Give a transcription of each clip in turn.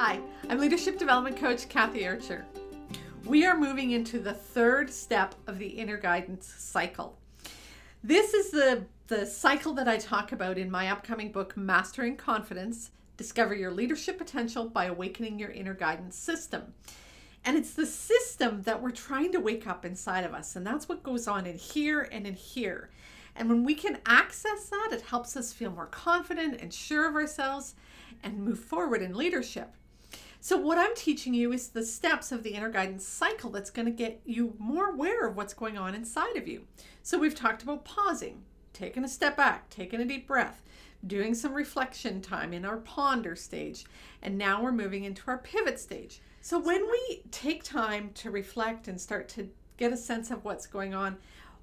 Hi, I'm Leadership Development Coach Kathy Archer. We are moving into the third step of the inner guidance cycle. This is the cycle that I talk about in my upcoming book, Mastering Confidence, Discover Your Leadership Potential by Awakening Your Inner Guidance System. And it's the system that we're trying to wake up inside of us. And that's what goes on in here and in here. And when we can access that, it helps us feel more confident and sure of ourselves and move forward in leadership. So what I'm teaching you is the steps of the inner guidance cycle that's going to get you more aware of what's going on inside of you. So we've talked about pausing, taking a step back, taking a deep breath, doing some reflection time in our ponder stage, and now we're moving into our pivot stage. So when we take time to reflect and start to get a sense of what's going on,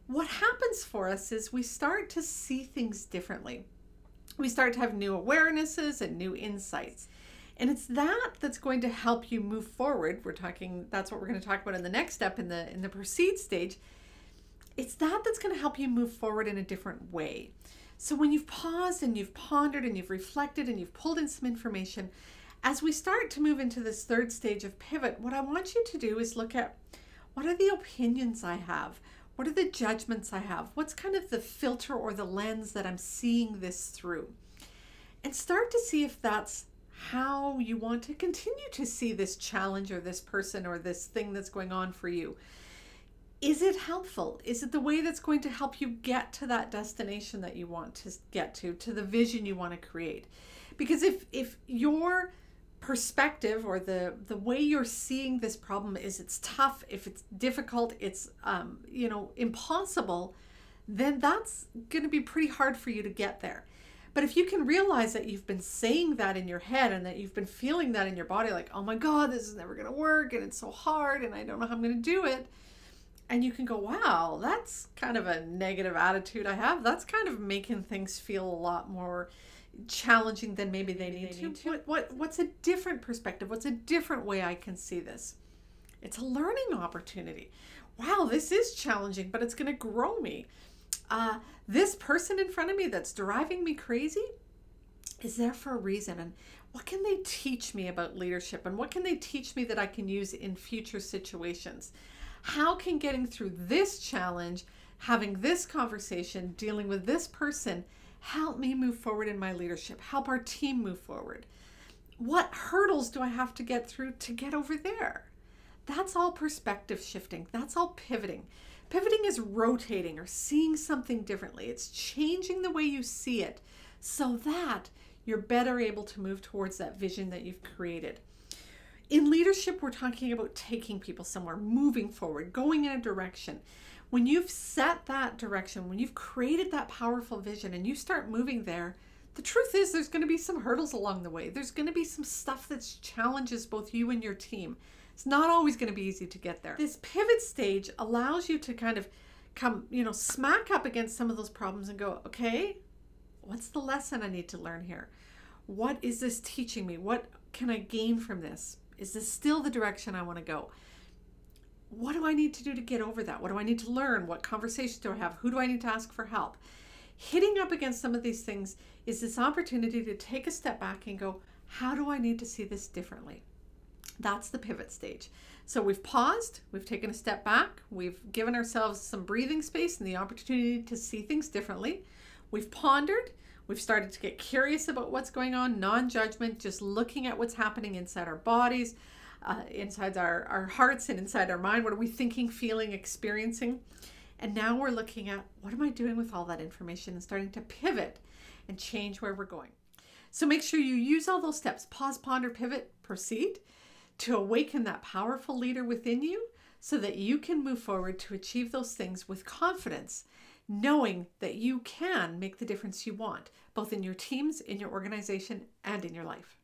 what happens for us is we start to see things differently. We start to have new awarenesses and new insights. And it's that that's going to help you move forward. That's what we're going to talk about in the next step in the proceed stage. It's that that's going to help you move forward in a different way. So when you've paused and you've pondered and you've reflected and you've pulled in some information, as we start to move into this third stage of pivot, what I want you to do is look at what are the opinions I have? What are the judgments I have? What's kind of the filter or the lens that I'm seeing this through? And start to see if that's how you want to continue to see this challenge or this person or this thing that's going on for you. Is it helpful? Is it the way that's going to help you get to that destination that you want to get to the vision you want to create? Because if your perspective or the way you're seeing this problem is it's tough, if it's difficult, it's impossible, then that's going to be pretty hard for you to get there. But if you can realize that you've been saying that in your head and that you've been feeling that in your body, like, oh my God, this is never going to work and it's so hard and I don't know how I'm going to do it. And you can go, wow, that's kind of a negative attitude I have. That's kind of making things feel a lot more challenging than maybe they need to. What's a different perspective? What's a different way I can see this? It's a learning opportunity. Wow, this is challenging, but it's going to grow me. This person in front of me that's driving me crazy is there for a reason. And what can they teach me about leadership? And what can they teach me that I can use in future situations? How can getting through this challenge, having this conversation, dealing with this person, help me move forward in my leadership? Help our team move forward? What hurdles do I have to get through to get over there? That's all perspective shifting. That's all pivoting. Pivoting is rotating or seeing something differently. It's changing the way you see it so that you're better able to move towards that vision that you've created. In leadership, we're talking about taking people somewhere, moving forward, going in a direction. When you've set that direction, when you've created that powerful vision and you start moving there, the truth is there's going to be some hurdles along the way. There's going to be some stuff that challenges both you and your team. It's not always going to be easy to get there. This pivot stage allows you to kind of come, smack up against some of those problems and go, okay, what's the lesson I need to learn here? What is this teaching me? What can I gain from this? Is this still the direction I want to go? What do I need to do to get over that? What do I need to learn? What conversations do I have? Who do I need to ask for help? Hitting up against some of these things is this opportunity to take a step back and go, how do I need to see this differently? That's the pivot stage. So we've paused, we've taken a step back, we've given ourselves some breathing space and the opportunity to see things differently. We've pondered, we've started to get curious about what's going on, non-judgment, just looking at what's happening inside our bodies, inside our hearts and inside our mind. What are we thinking, feeling, experiencing? And now we're looking at what am I doing with all that information and starting to pivot and change where we're going. So make sure you use all those steps, pause, ponder, pivot, proceed, to awaken that powerful leader within you so that you can move forward to achieve those things with confidence, knowing that you can make the difference you want, both in your teams, in your organization, and in your life.